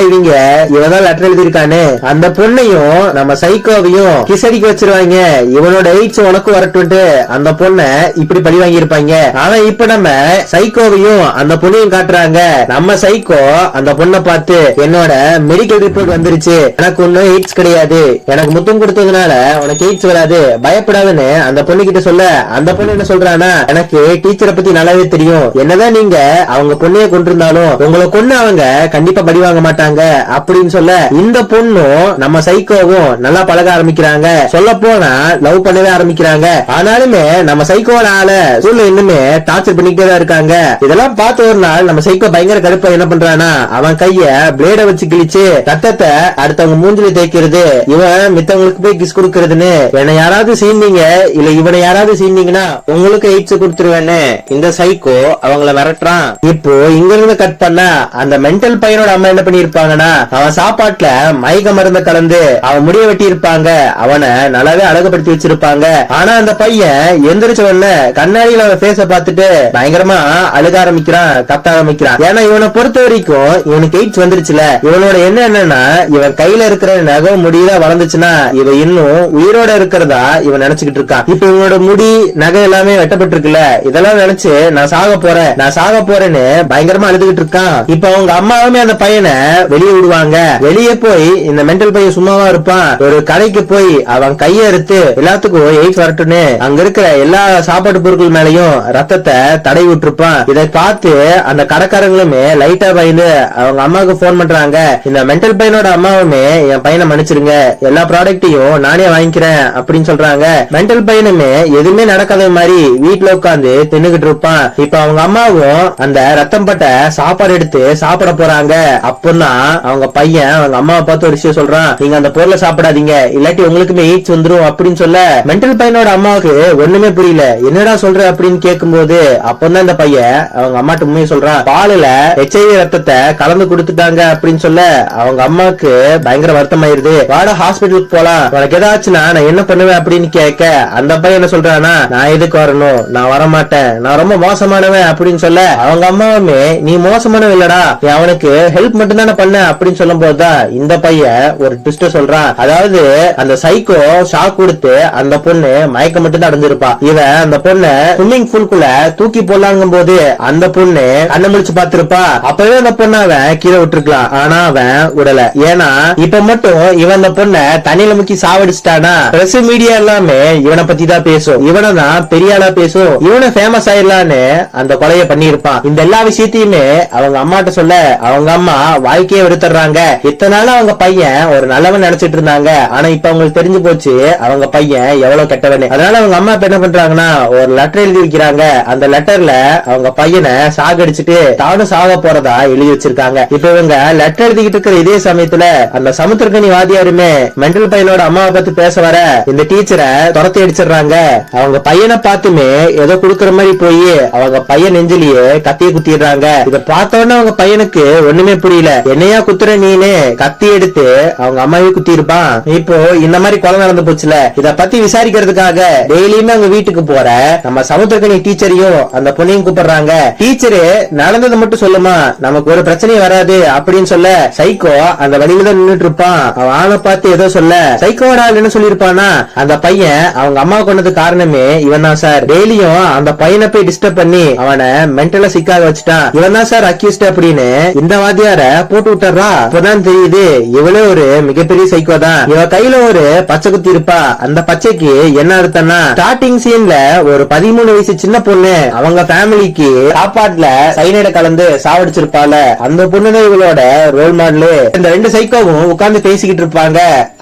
இவதான் லெட்டர் எழுதியிருக்கான்னு அந்த பொண்ணையும் நம்ம சைக்கோவையும் கிசடிக்க வச்சிருவாங்க. இவனோட எய்ட்ஸ் உனக்கு வரட்டு அந்த பொண்ணை இப்படி பழி வாங்கியிருப்பாங்க. ஆனா இப்ப நம்ம சைக்கோவையும் அந்த பொண்ணையும் காட்டுறாங்க. நம்ம சைக்கோ அந்த பொண்ணை பார்த்து என்னோட மெடிக்கல் ரிப்போர்ட் வந்துருச்சு, எனக்கு ஒன்னும் எய்ட்ஸ் கிடையாது, எனக்கு முத்தம் கொடுத்ததுனால உனக்கு எய்ட்ஸ் வராது, பயப்படாதுன்னு அந்த பொண்ணு கிட்ட சொல்ல அந்த பொண்ணு என்ன சொல்றானா, எனக்கு டீச்சரை பத்தி நல்லாவே தெரியும், என்னதான் நீங்க அவங்க பொண்ணைய கொண்டிருந்தாலும் உங்களை கொண்டு அவங்க கண்டிப்பா படி வாங்க மாட்டாங்க அப்படின்னு சொல்ல இந்த பொண்ணும் நம்ம சைக்கோவும் நல்லா பழக ஆரம்பிக்கிறாங்க. சொல்ல போனா லவ் பண்ணவே ஆரம்பிக்கிறாங்க. ஆனாலுமே நம்ம சைக்கோட ஆள சூழ்நிலை இன்னுமே டார்ச்சர் பண்ணிக்கிட்டே தான் இருக்காங்க. இதெல்லாம் பார்த்த ஒரு நாள் நம்ம சைக்கோ பயங்கர கடுப்பா என்ன பண்றானா, அவன் கைய பிளேட வச்சு கிழிச்சு ரத்தத்தை அடுத்தவங்க மூஞ்சில தேய்க்கிறது, இவன் மித்தவங்களுக்கு போய் கிஸ் கொடுக்கறதுன்னு, என்னை யாராவது சீண்டிங்க இல்ல இவனை யாராவது சீண்டிங்கன்னா உங்களுக்கு எய்ட்ஸ் கொடுத்துருவேன்னு இந்த சைக்கோ அவங்கள மிரட்டுறான். இப்போ இங்க இருந்து கட் பண்ணா அந்த மென்டல் பையனோட அம்மா என்ன பண்ணிருப்பாங்கன்னா, அவன் சாப்பாட்டுல மயக்க மருந்த கலந்து அவன் முடிய வெட்டி இருப்பாங்க, அவனை நல்லாவே அழகுபடுத்தி வச்சிருப்பாங்க. ஆனா அந்த பையன் எந்திரிச்ச உடனே கண்ணாடியில அவன் பேச பார்த்துட்டு பயங்கரமா அழுக ஆரம்பிக்கிறான், கத்த ஆரம்பிக்கிறான். ஏன்னா இவனை பொறுத்த வரைக்கும் இவனுக்கு எய்ட்ஸ் வந்துருச்சுல. இவனோட என்ன என்னன்னா, இவன் கையில இருக்கிற நகம் முடியல வளர்ந்துச்சுன்னா இவன் இன்னும் உயிரோட இருக்கிறதா இவன் நினைச்சுக்கிட்டு இருக்கான். இப்ப இவனோட முடி நகை எல்லாமே வெட்டப்பட்டு இருக்குல்ல, இதெல்லாம் நினைச்சு நான் சாக போறேன்னு பயங்கரமா அழுதுகிட்டு இருக்கான். இப்ப அவங்க அம்மாவுமே அந்த பையனை வெளியே விடுவாங்க. வெளியே போய் இந்த மென்டல் பையன் சும்மாவா இருப்பான், ஒரு கடைக்கு போய் அவன் கைய எடுத்து எல்லாத்துக்கும் எய்ட்ஸ் வரட்டுன்னு அங்க இருக்கிற எல்லா சாப்பாட்டு பொருட்கள் மேலையும் ரத்தத்தை தடை விட்டுருப்பான். இதை பார்த்து அந்த கடைக்காரங்களுமே லைட்டா பயந்து அவங்க அம்மாவுக்கு போன் பண்றாங்க. இந்த மென்டல் பையனோட அம்மாவுமே என் பையனை மன்னிச்சிருங்க, எல்லா ப்ராடக்டையும் நானே வாங்கிக்கிறேன் அப்படின்னு சொல்றாங்க. மென்டல் பையனுமே எதுவுமே நடக்காத மாதிரி வீட்டுல உட்காந்து தின்னுகிட்டு இருப்பான். இப்ப அவங்க அம்மாவும் அந்த ரத்தம் பட்ட சாப்பாடு எடுத்து சாப்பிட போறாங்க. அப்பதான் அவங்க பையன் அவங்க அம்மாவை பார்த்து ஒரு விஷயம் சொல்றான், நீங்க அந்த பொருளை சாப்பிடாதீங்க இல்லாட்டி உங்களுக்குமே எய்ட்ஸ் வந்துரும் அப்படின்னு சொல்ல மென்டல் பையனோட அம்மாவுக்கு ஒண்ணுமே புரியல, என்னடா சொல்ற அப்படின்னு கேட்கும்போது அப்பதான் இந்த பையன் அவங்க அம்மாட்ட உண்மையை சொல்றான், பாலுல HIV ரத்தத்தை கலந்து கொடுத்துட்டாங்க அப்படின்னு சொல்ல அவங்க அம்மாவுக்கு பயங்கர வருத்தம் ஆயிருது. வாடா ஹாஸ்பிட்டலுக்கு போலாம், உனக்கு ஏதாச்சுன்னா நான் என்ன பண்ணுவேன் அப்படின்னு கேட்க அந்த பையன் என்ன சொல்றானா, நான் எதுக்கு வரணும், நான் வரமாட்டேன், நான் ரொம்ப மோசமானவன் அப்படின்னு சொல்ல அவங்க அம்மாவுமே நீ மோசமானவன் இல்லடா, நீ அவனுக்கு ஹெல்ப் மட்டும் தானே பண்ண அப்படின்னு சொல்லும் போதுதான் இந்த பையன் ஒரு ட்விஸ்ட் சொல்றான். அதாவது அந்த சைக்கோ ஷாக் கொடுத்து அந்த பொண்ணு மயக்க மட்டும் தான் அடைஞ்சிருப்பா. இவன் அந்த பொண்ணு ஸ்விம்மிங் பூல்குள்ள தூக்கி போடலாங்கும் போது அந்த பொண்ணு கண்ண முடிச்சு பாத்திருப்பா. அப்பவே அந்த பொண்ணு அவன் கீழே விட்டுருக்கலாம், ஆனா அவன் விடல. ஏன்னா இப்ப மட்டும் இவன் அந்த பொண்ண தண்ணியில முக்கி சாவடிச்சிட்டானா பிரஸ் மீடியா எல்லாமே இவனை பத்தி தான் பேசும், இவனை தான் பெரிய ஆளா பேசும், இவனை ஃபேமஸ் ஆயிடலான்னு அந்த கொலையை பண்ணிருப்பான். இந்த எல்லா விஷயத்தையுமே அவங்க அம்மாட்ட சொல்ல அவங்க அம்மா வாழ்க்கையை வெறுத்துறாங்க. இத்தனை நாள் அவங்க பையன் ஒரு நல்லவன் நினைச்சிட்டு இருந்தாங்க, ஆனா இப்ப அவங்களுக்கு தெரிஞ்சு போச்சு அவங்க பையன் எவ்வளவு கெட்டவனு. அதனால அவங்க அம்மா இப்ப என்ன பண்றாங்கன்னா ஒரு லெட்டர் எழுதி வைக்கிறாங்க. அந்த லெட்டர்ல அவங்க பையனை சாகடிச்சுட்டு தானும் சாக போறதா எழுதி வச்சிருக்காங்க. இப்ப இவங்க லெட்டர் எழுதிக்கிட்டு இருக்கிற இதே சமயத்துல அந்த சமுத்திரக்கனி வாதியாருமே மென்டல் பையனோட அம்மாவை பத்தி பேச வர இந்த டீச்சரை துரத்தி அடிச்சிடுறாங்க. அவங்க பையனை பார்த்துமே ஏதோ குடுக்கற மாதிரி போய் அவங்க பையன் நெஞ்சிலேயே கத்திய குத்திடுறாங்க. இத பார்த்தோன்னு அவங்க பையனுக்கு ஒண்ணுமே புரியல, என்னையா குத்துற நீனு கத்தி எடுத்து அவங்க அம்மாவே குத்தி இருப்பான். இப்போ இந்த மாதிரி கொலை நடந்து போச்சுல, இத பத்தி விசாரிக்கிறதுக்காக டெய்லியுமே அவங்க வீட்டுக்கு போற நம்ம சமுத்திரக்கனி டீச்சரையும் அந்த பொண்ணையும் கூப்பிடுறாங்க. டீச்சரு நடந்தது மட்டும் சொல்லுமா, நமக்கு ஒரு பிரச்சனையும் வராது அப்படின்னு சொல்ல சைக்கோ அந்த வழியில தான் நின்னுட்டு இருப்பான். அவன் ஆளை பார்த்து ஏதோ சொல்ல சைக்கோட ஆள் என்ன சொல்லிருப்பானா, அந்த பையன் அவங்க அம்மா கொண்டது காரணமே இவன் தான் சார், டெய்லியும் அந்த பையனை போய் டிஸ்டர்ப் பண்ணி அவனை மென்டலா சிக்காக வச்சுட்டான், இவன் தான் சார் அக்யூஸ்ட் அப்படின்னு இந்த வாத்தியார போட்டு விட்டுறா. அப்பதான் தெரியுது இவளே ஒரு மிகப்பெரிய சைக்கோ தான். இவ கையில ஒரு பச்சை குத்தி இருப்பா. அந்த பச்சைக்கு என்ன அர்த்தம்னா, ஸ்டார்டிங் சீன்ல ஒரு 13 வயசு சின்ன பொண்ணு அவங்க ஃபேமிலிக்கு சாப்பாட்டுல சைனைட கலந்து சாவடிச்சிருப்பால, அந்த பொண்ணுதான் இவளோட ரோல் மாடலு. இந்த ரெண்டு சைக்கோவும் உட்கார்ந்து பேசிக்கிட்டு இருப்பாங்க.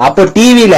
அப்போ டிவில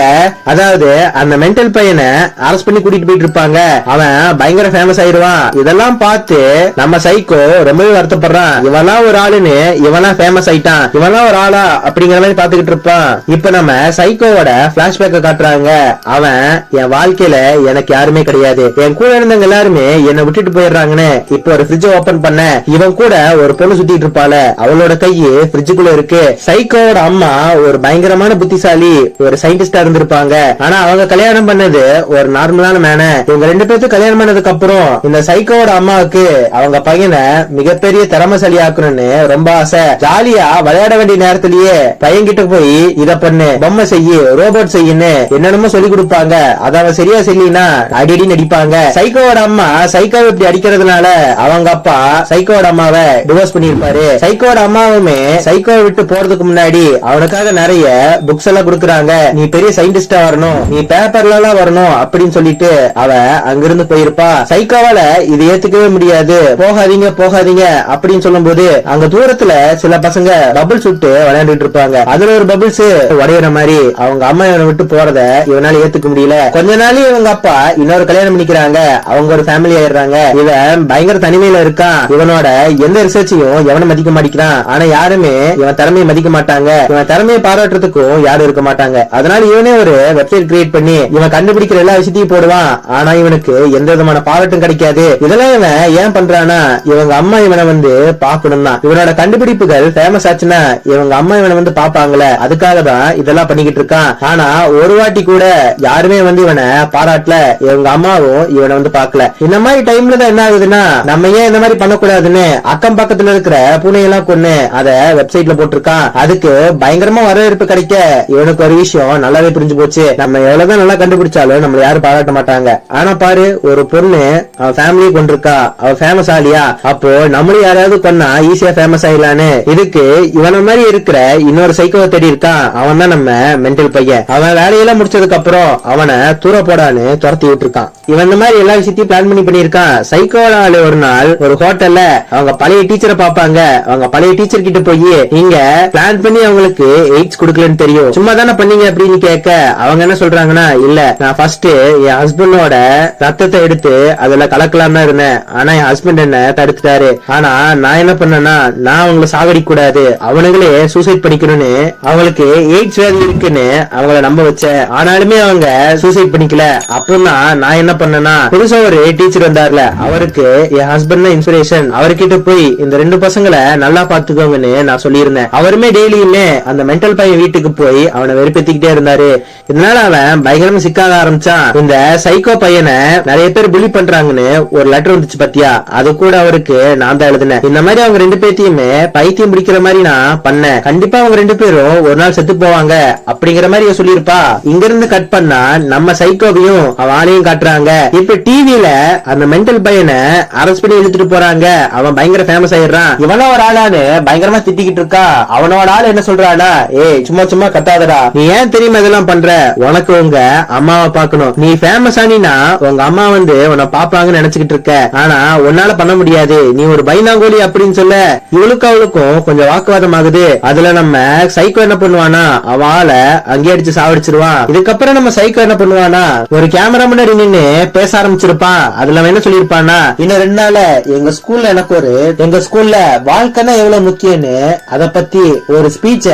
அதாவது அந்த மென்டல் பையனை அரெஸ்ட் பண்ணி கூட்டிட்டு போயிட்டு இருப்பாங்க. அவன் பயங்கர ஃபேமஸ் ஆயிடுவான். இதெல்லாம் பார்த்து நம்ம சைக்கோ ரொம்பவே வருத்தப்படுறான், இவெல்லாம் ஒரு ஆளுன்னு இவெல்லாம் ஃபேமஸ் ஆயிட்டான், இவெல்லாம் ஒரு ஆளா அப்படிங்கிற மாதிரி பாத்துக்கிட்டு இருப்பான். இப்ப நம்ம சைக்கோவோட பிளாஷ்பேக்க காட்டுறாங்க. அவன் என் வாழ்க்கையில எனக்கு யாருமே கிடையாது, என் கூட இருந்தவங்க எல்லாருமே என்னை விட்டுட்டு போயிடுறாங்கன்னு இப்போ ஒரு ஃப்ரிட்ஜ் ஓபன் பண்ண இவன் கூட ஒரு பொண்ணு சுத்திட்டு விளையாடிட்டு இருப்பாள அவளோட கையை ஃப்ரிட்ஜுக்குள்ள இருக்கு. சைக்கோவோட அம்மா ஒரு பயங்கரமான புத்திசாலி, ஒரு சயின்டிஸ்டா இருந்திருப்பாங்க. ஆனா அவங்க கல்யாணம் பண்ணது ஒரு நார்மலான மேன. இவங்க ரெண்டு பேருக்கு கல்யாணம் பண்ணதுக்கு அப்புறம் இந்த சைக்கோவோட அம்மாவுக்கு அவங்க பையனை மிகப்பெரிய திறமசாலி ஆக்கணும்னு ரொம்ப ஆசை. ஜாலியா விளையாட வேண்டிய நேரத்திலேயே பையன்கிட்ட போய் இத பண்ணு, பொம்மை செய்யு, ரோபோட் செய்யுன்னு என்னென்னமோ சொல்லி கொடுப்பாங்க. அத அவன் சரியா செய்யலினா அடிடி நடிப்பாங்க. சைக்கோவோட அம்மா சைக்கோவை இப்படி அடிக்கிறதுனால அவங்க அப்பா சைக்கோவோட அம்மாவை டிவோர்ஸ் பண்ணிருப்பாரு. சைக்கோவோட அம்மாவுமே சைக்கோவை விட்டு போறதுக்கு முன்னாடி அவனுக்காக நிறைய புக்ஸ் எல்லாம் கொடுக்கறாங்க. நீ பெரிய சயின்டிஸ்டா வரணும், நீ பேப்பர்ல எல்லாம் வரணும் அப்படின்னு சொல்லிட்டு அவ அங்கிருந்து போயிருப்பா. சைக்கோவால இது ஏத்துக்கவே முடியாது. போகாதீங்க போகாதீங்க அப்படின்னு சொல்லும் போது அங்க தூரத்துல சில பசங்க பபிள்ஸ் விட்டு விளையாண்டுட்டு இருப்பாங்க. அதுல ஒரு பபிள்ஸ் உடையிற மாதிரி அவங்க அம்மா இவனை விட்டு போறத இவனால ஏத்துக்க முடியல. கொஞ்ச நாள் இவங்க அப்பா இன்னொரு கல்யாணம் பண்ணிக்கிறாங்க. அவங்க ஒரு ஃபேமிலி ஆயிடுறாங்க. இவன் பயங்கர தனிமையில இருக்கான். இவனோட எந்த ரிசர்ச்சையும் எவனை மதிக்க மாட்டேங்கிறான். ஆனா யாருமே இவன் திறமையை மதிக்க மாட்டாங்க. இவன் திறமையை பாராட்டுறதுக்கும் யாரும் இருக்க மாட்டாங்க. அதனால இவனே ஒரு வெப்சைட் கிரியேட் பண்ணி இவன் கண்டுபிடிக்கிற எல்லா விஷயத்தையும் போடுவான். ஆனா இவனுக்கு எந்த விதமான பாராட்டும் கிடைக்காது. இதெல்லாம் இவன் ஏன் பண்றானா இவங்க அம்மா இவனை வந்து பாக்கணும் தான். இவனோட கண்டுபிடிப்புகள் ஃபேமஸ் ஆச்சுன்னா இவங்க அம்மா இவனை வந்து பாப்பாங்களே, அதுக்காக தான் இதெல்லாம் பண்ணிக்கிட்டு இருக்கான். ஆனா ஒரு வாட்டி கூட யாருமே வந்து இவனை பாராட்டல. இவங்க அம்மாவும் இவனை வந்து பாக்கல. இந்த மாதிரி டைம்ல தான் என்ன ஆகுதுன்னா நம்ம ஏன் இந்த மாதிரி பண்ணக்கூடாதுன்னு அக்கம் பக்கத்துல இருக்கிற பூனையெல்லாம் கொண்டு அத வெப்சைட்ல போட்டிருக்கான். அதுக்கு பயங்கரமா வரவேற்பு கிடைக்க இவனுக்கு ஒரு விஷயம் நல்லாவே புரிஞ்சு போச்சு. நம்ம எவ்வளவுதான் நல்லா கண்டுபிடிச்சாலும் நம்மள யாரும் பாராட்ட மாட்டாங்க. ஆனா பாரு, ஒரு பொண்ணு அவ ஃபேமிலியை கொண்டிருக்கா, அவ ஃபேமஸ் ஆலியா, அப்போ நம்மளும் யாராவது கொன்னா ஈஸியா ஃபேமஸ் ஆயிடலான்னு இதுக்கு இவன மாதிரி இருக்கிற இன்னொரு சைக்கோவை தேடி இருக்கான். அவன் தான் நம்ம மென்டல் பையன். அவன் வேலையெல்லாம் முடிச்சதுக்கு அப்புறம் அவனை தூர போடான்னு துரத்தி விட்டு இருக்கான். இவன் இந்த மாதிரி எல்லா விஷயத்தையும் பிளான் பண்ணிருக்கான். சைக்கோட ஆளு ஒரு நாள் ஒரு ஹோட்டல்ல அவங்க பழைய டீச்சரை பாப்பாங்க. அவங்க பழைய டீச்சர் கிட்ட போய் நீங்க பிளான் பண்ணி அவங்களுக்கு எய்ட்ஸ் கொடுக்கலன்னு தெரியும், சும்மா தானே பண்ணீங்க அப்படின்னு கேட்க அவங்க என்ன சொல்றாங்கன்னா, இல்ல நான் ஃபர்ஸ்ட் என் ஹஸ்பண்டோட ரத்தத்தை எடுத்து அதுல கலக்கலாம் தான் இருந்தேன். ஆனா என் ஹஸ்பண்ட் என்ன தடுத்துட்டாரு. ஆனா நான் என்ன பண்ணேன்னா, நான் அவங்களை சாகடிக்க கூடாது, அவனுங்களே சூசைட் பண்ணிக்கணும்னு அவங்களுக்கு எய்ட்ஸ் வியாதி இருக்குன்னு அவங்கள நம்ப வச்சேன். ஆனாலுமே அவங்க சூசைட் பண்ணிக்கல. அப்புறம் நான் என்ன பண்ணேன்னா, புதுசா ஒரு டீச்சர் வந்தார்ல, அவருக்கு என் ஹஸ்பண்ட் தான் இன்ஸ்பிரேஷன், அவர்கிட்ட போய் இந்த ரெண்டு பசங்களை நல்லா பாத்துக்கோங்கன்னு நான் சொல்லியிருந்தேன். அவருமே டெய்லியுமே அந்த மென்டல் பையன் வீட்டுக்கு போய் அவனை வெறுப்பேத்திக்கிட்டே இருந்தாரு. இதனால அவன் பயங்கரமா சிக்காக ஆரம்பிச்சான். இந்த சைக்கோ பையனை நிறைய பேர் புலி பண்றாங்கன்னு ஒரு லெட்டர் வந்துச்சு பத்தியா, அது கூட அவருக்கு நான் தான் எழுதினேன். இந்த மாதிரி அவங்க ரெண்டு பேர்த்தையுமே பைத்தியம் பிடிக்கிற மாதிரி நான் பண்ணேன். கண்டிப்பா அவங்க ரெண்டு பேரும் ஒரு நாள் செத்து போவாங்க அப்படிங்கிற மாதிரி சொல்லிருப்பா. இங்க இருந்து கட் பண்ணா நம்ம சைக்கோவையும் அவன் ஆளையும் காட்டுறாங்க. இப்ப டிவில அந்த மென்டல் பையனை அரெஸ்ட் பண்ணி இழுத்துட்டு போறாங்க. அவன் பயங்கர ஃபேமஸ் ஆயிடுறான். இவனோ ஒரு ஆளானு பயங்கரமா திட்டிக்கிட்டு இருக்கா. அவனோட ஆள் என்ன சொல்றானா, ஏய் சும்மா சும்மா கத்தாதடா, நீ ஏன் தெரியுமா இதெல்லாம் பண்ற, உனக்கு உங்க அம்மாவை பாக்கணும், நீ ஃபேமஸ் ஆனினா உங்க அம்மா வந்து உன்னை பாப்பாங்கன்னு நினைச்சுக்கிட்டு இருக்க, ஆனா உன்னால பண்ண முடியாது, நீ ஒரு பைனாங்கோலி அப்படின்னு சொல்ல இவளுக்கு அவளுக்கும் கொஞ்சம் வாக்குவாதம் ஆகுது. அதுல நம்ம சைக்கோ என்ன பண்ணுவானா, அவள அங்கே அடிச்சு சாவடிச்சிருவான். இதுக்கப்புறம் நம்ம சைக்கோ என்ன பண்ணுவானா, ஒரு கேமரா முன்னாடி நின்னு பேச ஆரம்பிச்சிருப்பான். அதுல அவன் என்ன சொல்லிருப்பானா, இன்னும் 2 நாள்ல எங்க ஸ்கூல்ல எங்க ஸ்கூல்ல வாழ்க்கைனா எவ்வளவு முக்கியம்னு அத பத்தி ஒரு ஸ்பீச்ச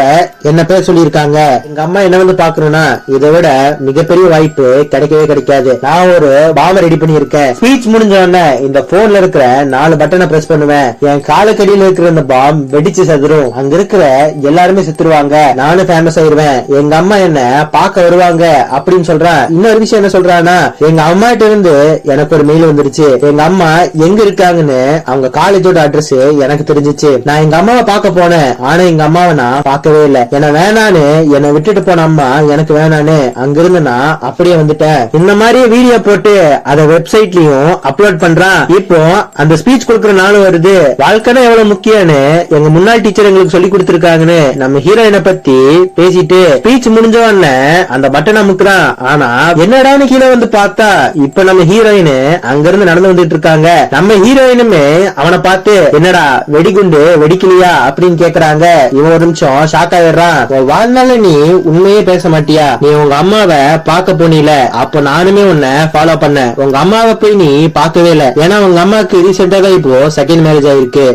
என்ன பேச சொல்லிருக்காங்க. எங்க அம்மா என்ன வந்து பாக்கணும்னா இதை விட மிகப்பெரிய வாய்ப்பு கிடைக்கவே கிடைக்காது. நான் ஒரு பாம்ப ரெடி பண்ணிருக்கேன். ஸ்பீச் முடிஞ்ச உடனே இந்த போன்ல இருக்கிற 4 பட்டனை பிரஸ் பண்ணுவேன். என் காலுக்கடியில இருக்கிற இந்த பாம் வெடிச்சு சதுரும். அங்க இருக்கிற எல்லாருமே செத்துருவாங்க. நானும் ஃபேமஸ் ஆயிருவேன். எங்க அம்மா என்ன பாக்க வருவாங்க அப்படின்னு சொல்றான். இன்னொரு விஷயம் என்ன சொல்றான்னா, எங்க அம்மா கிட்ட இருந்து எனக்கு ஒரு மெயில் வந்துருச்சு. எங்க அம்மா எங்க இருக்காங்கன்னு அவங்க காலேஜோட அட்ரஸ் எனக்கு தெரிஞ்சிச்சு. நான் எங்க அம்மாவை பார்க்க போனேன். ஆனா எங்க அம்மாவை நான் பார்க்கவே இல்லை. என்ன வேணான்னு என்னை விட்டுட்டு போன அம்மா எனக்கு வேணான்னு அங்கிருந்து நான் அப்படியே வந்துட்டேன். இந்த மாதிரி வீடியோ போட்டு அத வெப்சைட்லயும் அப்லோட் பண்றான். இப்போ அந்த ஸ்பீச் கொடுக்கற நாளும் வருது. வாழ்க்கைனா எவ்வளவு முக்கியம்னு எங்க முன்னாள் டீச்சர் எங்களுக்கு சொல்லி கொடுத்திருக்காங்கன்னு நம்ம ஹீரோயினை பத்தி பேசிட்டு ஸ்பீச் முடிஞ்ச உடனே அந்த பட்டன் அமுக்குறான். ஆனா என்னடான்னு கீழே வந்து பார்த்தா இப்ப நம்ம ஹீரோயின் அங்கிருந்து நடந்து வந்துட்டு இருக்காங்க. நம்ம ஹீரோயினுமே அவனை பார்த்து என்னடா வெடிகுண்டு வெடிக்கலையா அப்படின்னு கேக்குறாங்க. இவன் ஒரு நிமிஷம் ஷாக் ஆயிடுறான். வாழ்நாள் நீ உண்மையே பேச மாட்டியா, நீ உங்க அம்மாவை பார்க்க போனீல, அப்ப நானுமே உன்னை ஃபாலோ பண்ண. உங்க அம்மாவை போய் நீ பார்க்கவே இல்லை. ஏன்னா உங்க அம்மாவுக்கு ரீசெண்டா தான் இப்போ செகண்ட் மேரேஜ் ஆயிருக்கு.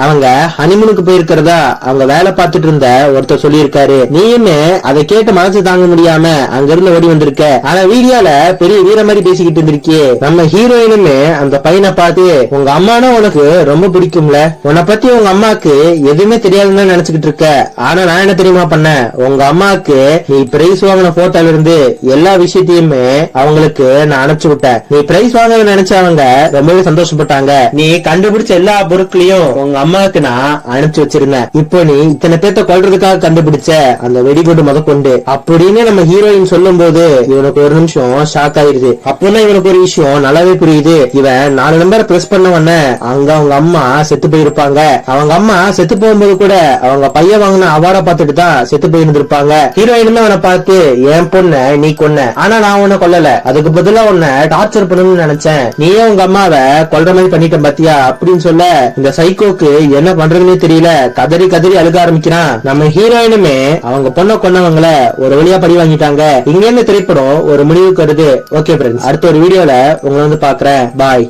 அவங்க ஹனிமூனுக்கு போயிருக்கிறதா அவங்க வேலை பார்த்துட்டு இருந்த ஒருத்தர் சொல்லியிருக்காரு. நீயுமே அதை கேட்டு மனசு தாங்க முடியாம அங்க இருந்து ஓடி வந்திருக்க. ஆனா வீடியோல பெரிய வீர மாதிரி பேசிக்கிட்டு இருந்திருக்கியே. நம்ம ஹீரோயினுமே அந்த பையனை பார்த்து உங்க அம்மானா உனக்கு ரொம்ப பிடிக்கும்ல, உன்னை பத்தி உங்க அம்மாக்கு எதுவுமே தெரியாதுன்னு நினைச்சுக்கிட்டு இருக்க. ஆனா நான் என்ன தெரியுமா பண்ணேன், உங்க அம்மாக்கு நீ பிரைஸ் வாங்கின போட்டோல இருந்து எல்லா விஷயத்தையுமே அவங்களுக்கு நான் அனுப்பிச்சு விட்டேன். நீ பிரைஸ் வாங்க நினைச்ச அவங்க ரொம்பவே சந்தோஷப்பட்டாங்க. நீ கண்டுபிடிச்ச எல்லா பொருட்களையும் உங்க அம்மாவுக்கு நான் அனுப்பிச்சு வச்சிருந்தேன். இப்போ நீ இத்தனை பேர்த்த கொல்றதுக்காக கண்டுபிடிச்ச அந்த வெடிகுண்டு முதற்கொண்டு அப்படின்னு நம்ம ஹீரோயின் சொல்லும் போது இவனுக்கு ஒரு நிமிஷம் ஷாக் ஆயிருது. அப்பதான் இவனுக்கு ஒரு விஷயம் நல்லாவே புரியுது. இவன் 4 நம்பரை பிரஸ் பண்ண உடனே அங்க அவங்க அம்மா செத்து போயிருப்பாங்க. அவங்க அம்மா செத்து போகும்போது கூட அவங்க பையன் வாங்கின அவார்டை பார்த்துட்டு தான் செத்து போயிருந்திருப்பாங்க. ஹீரோயினுமே அவனை பார்த்து என் பொண்ண நீ கொன்ன, ஆனா நான் உன்னை கொல்லல, அதுக்கு பதிலா உன்னை டார்ச்சர் பண்ணணும்னு நினைச்சேன், நீயே உங்க அம்மாவை கொல்ற மாதிரி பண்ணிட்ட பாத்தியா அப்படின்னு சொல்ல இந்த சைக்கோக்கு என்ன பண்றதுன்னே தெரியல. கதறி கதறி அழுக ஆரம்பிக்கிறான். நம்ம ஹீரோயினுமே அவங்க பொண்ணை கொன்னவங்கள ஒரு வழியா பழி வாங்கிட்டாங்க. இங்க இருந்து திரைப்படம் ஒரு முடிவுக்கு வருது. ஓகே ஃப்ரெண்ட்ஸ், அடுத்த ஒரு வீடியோல உங்களை வந்து பாக்குறேன். பாய்.